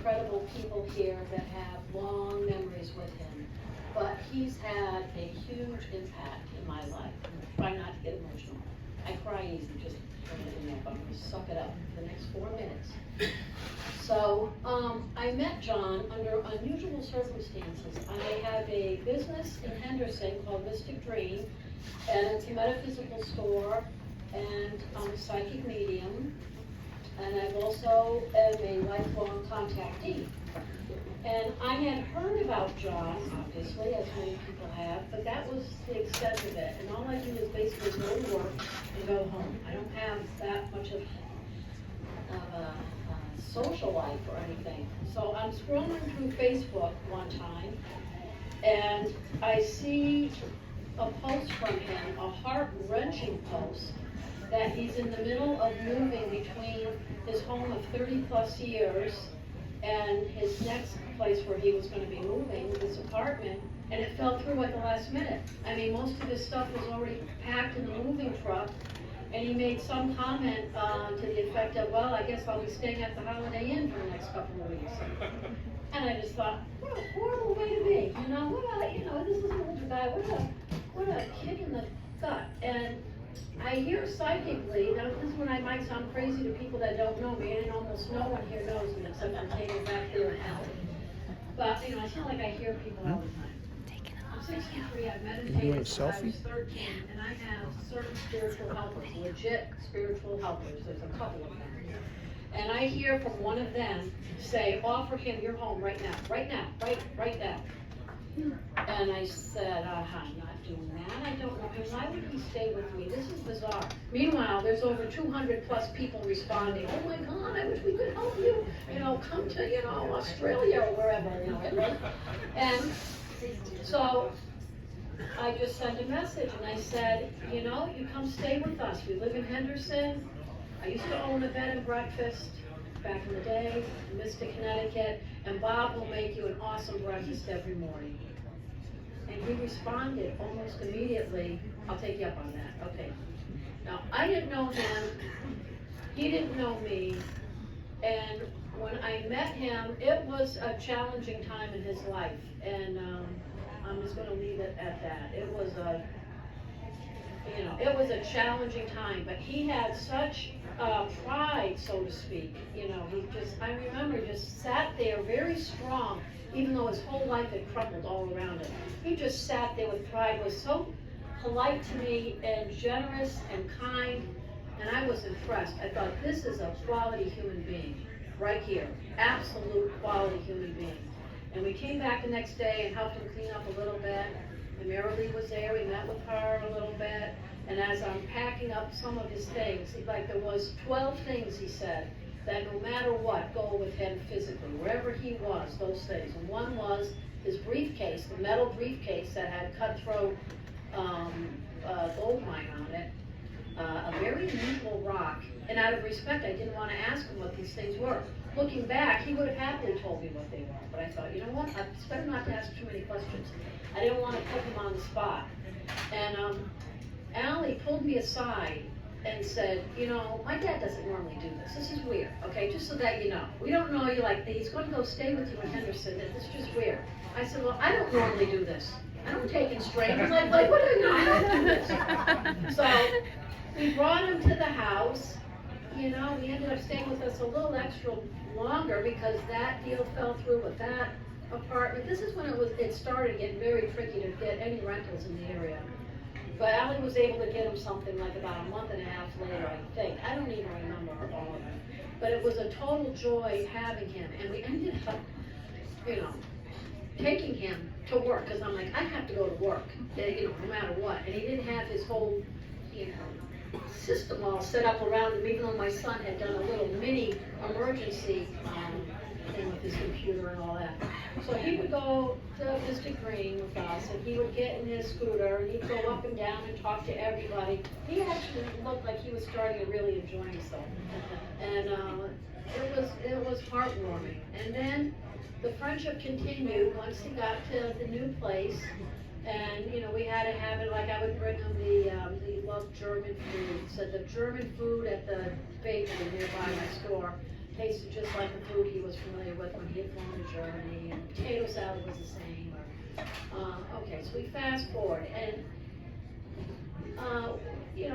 incredible people here that have long memories with him, but he's had a huge impact in my life. Try not to get emotional. I cry easy, just put it in there, but I'm gonna suck it up for the next 4 minutes. So, I met John under unusual circumstances. I have a business in Henderson called Mystic Dream, and it's a metaphysical store, and I'm a psychic medium, and I've also am a lifelong contactee. And I had heard about John, obviously, as many people have, but that was the extent of it. And all I do is basically go to work and go home. I don't have that much of a social life or anything. So I'm scrolling through Facebook one time, and I see a post from him, a heart-wrenching post, that he's in the middle of moving between his home of 30-plus years and his next place where he was going to be moving, this apartment, and it fell through at the last minute. I mean, most of his stuff was already packed in the moving truck, and he made some comment to the effect of, well, I guess I'll be staying at the Holiday Inn for the next couple of weeks. And I just thought, what a horrible way to be, you know, this is an older guy, what a kick in the gut. And I hear psychically, now this is when I might sound crazy to people that don't know me, and almost no one here knows me except I'm taking back there in hell. But, I feel like I hear people all the time. I'm 63, I've meditated since I was 13, and I have certain spiritual helpers, legit spiritual helpers. There's a couple of them. And I hear from one of them say, offer him your home right now, right now. And I said, I'm not doing that. I don't know. And why would he stay with me? This is bizarre. Meanwhile, there's over 200 plus people responding. Oh my God, I wish we could help you. Come to, Australia or wherever, Italy. And so I just sent a message and I said, you come stay with us. We live in Henderson. I used to own a bed and breakfast back in the day in Mystic, Connecticut, and Bob will make you an awesome breakfast every morning. And he responded almost immediately, I'll take you up on that. Okay. Now, I didn't know him, he didn't know me, and when I met him, it was a challenging time in his life, and I'm just going to leave it at that. It was a challenging time, but he had such pride, so to speak. I remember just sat there very strong, even though his whole life had crumbled all around him. He just sat there with pride, was so polite to me and generous and kind, and I was impressed. I thought, this is a quality human being right here, absolute quality human being. And we came back the next day and helped him clean up a little bit. And Marilee was there, we met with her a little bit. And as I'm packing up some of his things, there was 12 things he said that no matter what, go with him physically, wherever he was, those things. And one was his briefcase, the metal briefcase that had cutthroat gold mine on it, a very unusual rock. And out of respect, I didn't want to ask him what these things were. Looking back, he would have happily told me what they were. But I thought, you know what, it's better not to ask too many questions. I didn't want to put him on the spot. And Allie pulled me aside and said, my dad doesn't normally do this. This is weird, okay, just so that you know. We don't know you like this. He's going to go stay with you in Henderson, and it's just weird. I said, well, I don't normally do this. I don't take in strangers. Like what do you know? I don't do this. So we brought him to the house. We ended up staying with us a little extra longer because that deal fell through with that apartment. This is when it started getting very tricky to get any rentals in the area. But Allie was able to get him something like about a month and a half later, I think. I don't even remember all of it. But it was a total joy having him. And we ended up, taking him to work. Because I'm like, I have to go to work, no matter what. And he didn't have his whole, system all set up around him, even though my son had done a little mini emergency thing with his computer and all that. So he would go to Mystic Green with us, and he would get in his scooter, and he'd go up and down and talk to everybody. He actually looked like he was starting to really enjoy himself. And it was heartwarming. And then the friendship continued once he got to the new place. And, we had to have it, like I would bring him he loved German food. So the German food at the bakery nearby my store tasted just like the food he was familiar with. with when he had flown to Germany, and potato salad was the same, okay, so we fast forward, and,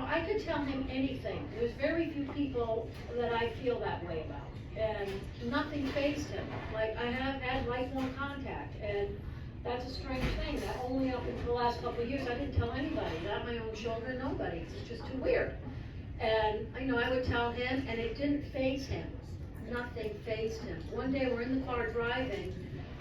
I could tell him anything. There's very few people that I feel that way about, and nothing fazed him. Like, I have had lifelong contact, and that's a strange thing, that only up until the last couple of years, I didn't tell anybody, not my own children, nobody, it's just too weird. And, I would tell him, and it didn't faze him. Nothing fazed him. One day we're in the car driving,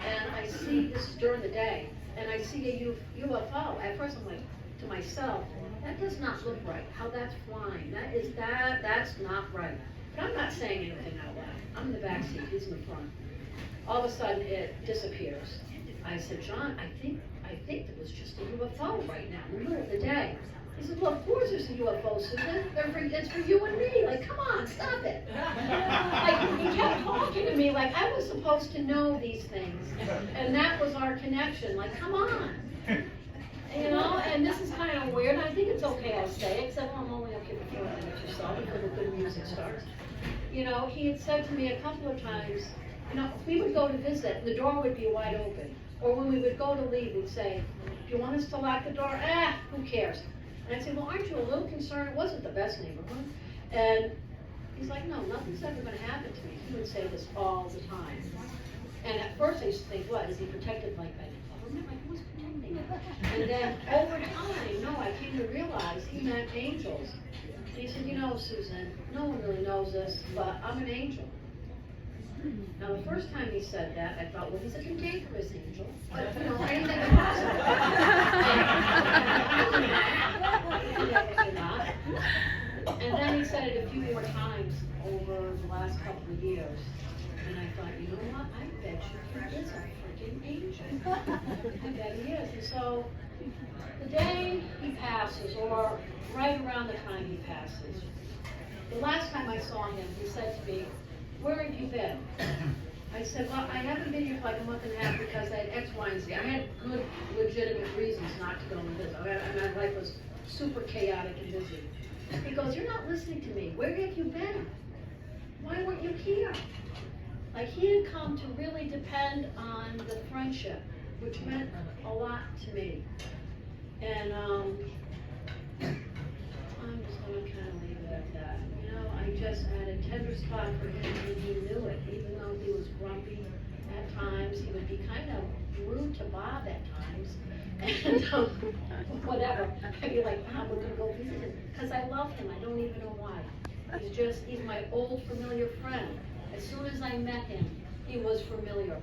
and I see, this is during the day, and I see a UFO. At first I'm like, to myself, that does not look right, how that's flying. That's not right. But I'm not saying anything out loud. I'm in the back seat, he's in the front. All of a sudden it disappears. I said, John, I think it was just a UFO right now, in the middle of the day. He said, well, of course there's a UFO, Susan. It's for you and me. Like, come on, stop it. Like, he kept talking to me like I was supposed to know these things. And that was our connection. Like, come on. And this is kind of weird. I think it's okay I say it, except I'm only up here for 4 minutes or so before the good music starts. He had said to me a couple of times, we would go to visit, the door would be wide open. Or when we would go to leave, we'd say, do you want us to lock the door? Who cares? And I'd say, well, aren't you a little concerned? It wasn't the best neighborhood. And he's like, no, nothing's ever going to happen to me. He would say this all the time. And at first I used to think, what, is he protected like by the government? Like, who's protecting him? And then over time, no, I came to realize he meant angels. And he said, Susan, no one really knows this, but I'm an angel. Now, the first time he said that, I thought, well, he's a cantankerous angel. But, anything is possible. And then he said it a few more times over the last couple of years. And I thought, you know what? I bet you he is a freaking angel. I bet he is. And so, the day he passes, or right around the time he passes, the last time I saw him, he said to me, where have you been? I said, well, I haven't been here for like a month and a half because I had X, Y, and Z. I had good, legitimate reasons not to go and visit. My life was super chaotic and busy. He goes, you're not listening to me. Where have you been? Why weren't you here? Like, he had come to really depend on the friendship, which meant a lot to me. And I'm just going to kind of leave it at that. I just had a tender spot for him, and he knew it. Even though he was grumpy at times, he would be kind of rude to Bob at times. And whatever. I'd be like, Bob, we're going to go visit him. Because I love him. I don't even know why. He's my old familiar friend. As soon as I met him, he was familiar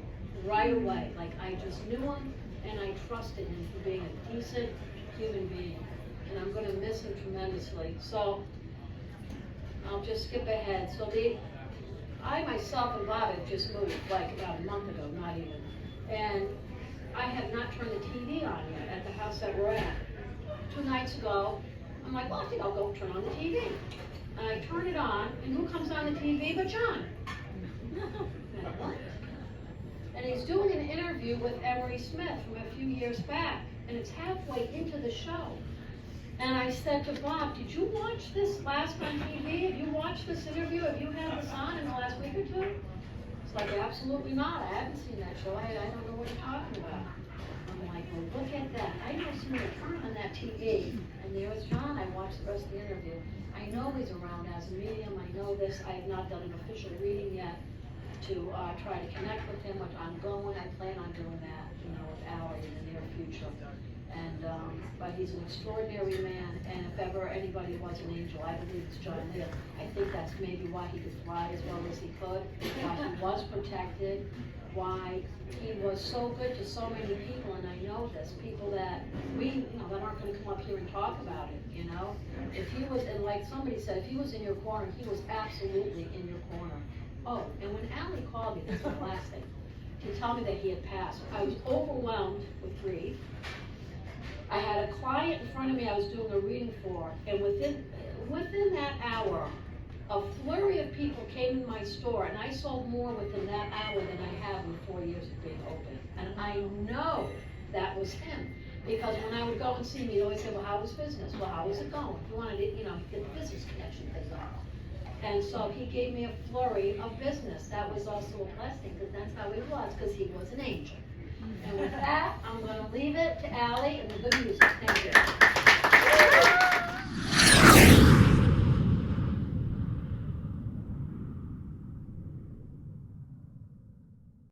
right away. Like, I just knew him, and I trusted him for being a decent human being. And I'm going to miss him tremendously. So, I'll just skip ahead. So I myself and Bob have just moved like about a month ago, not even. And I have not turned the TV on yet at the house that we're at. 2 nights ago, I'm like, well, I think I'll go turn on the TV. And I turn it on, and who comes on the TV but John? Like, what? And he's doing an interview with Emery Smith from a few years back, and it's halfway into the show. And I said to Bob, did you watch this last on TV? Have you watched this interview? Have you had this on in the last week or 2? It's like, absolutely not. I haven't seen that show. I don't know what you're talking about. I'm like, well, look at that. I know somebody turned on that TV, and there was John. I watched the rest of the interview. I know he's around as a medium. I know this. I have not done an official reading yet to try to connect with him, which I'm going. I plan on doing that, with Allie in the near future. And, but he's an extraordinary man, and if ever anybody was an angel, I believe it's John Lear. I think that's maybe why he could fly as well as he could, why he was protected, why he was so good to so many people, and I know this, people that that aren't going to come up here and talk about it, If he was, and like somebody said, if he was in your corner, he was absolutely in your corner. Oh, and when Allie called me, this is the last thing, to tell me that he had passed, I was overwhelmed with grief. I had a client in front of me I was doing a reading for, and within that hour, a flurry of people came in my store, and I sold more within that hour than I have in 4 years of being open. And I know that was him, because when I would go and see him, he'd always say, well, how was business? Well, how was it going? He wanted to, get the business connection thing going. And so he gave me a flurry of business. That was also a blessing, because that's how he was, because he was an angel. And with that, I'm gonna leave it to Ally and the good music. Thank you.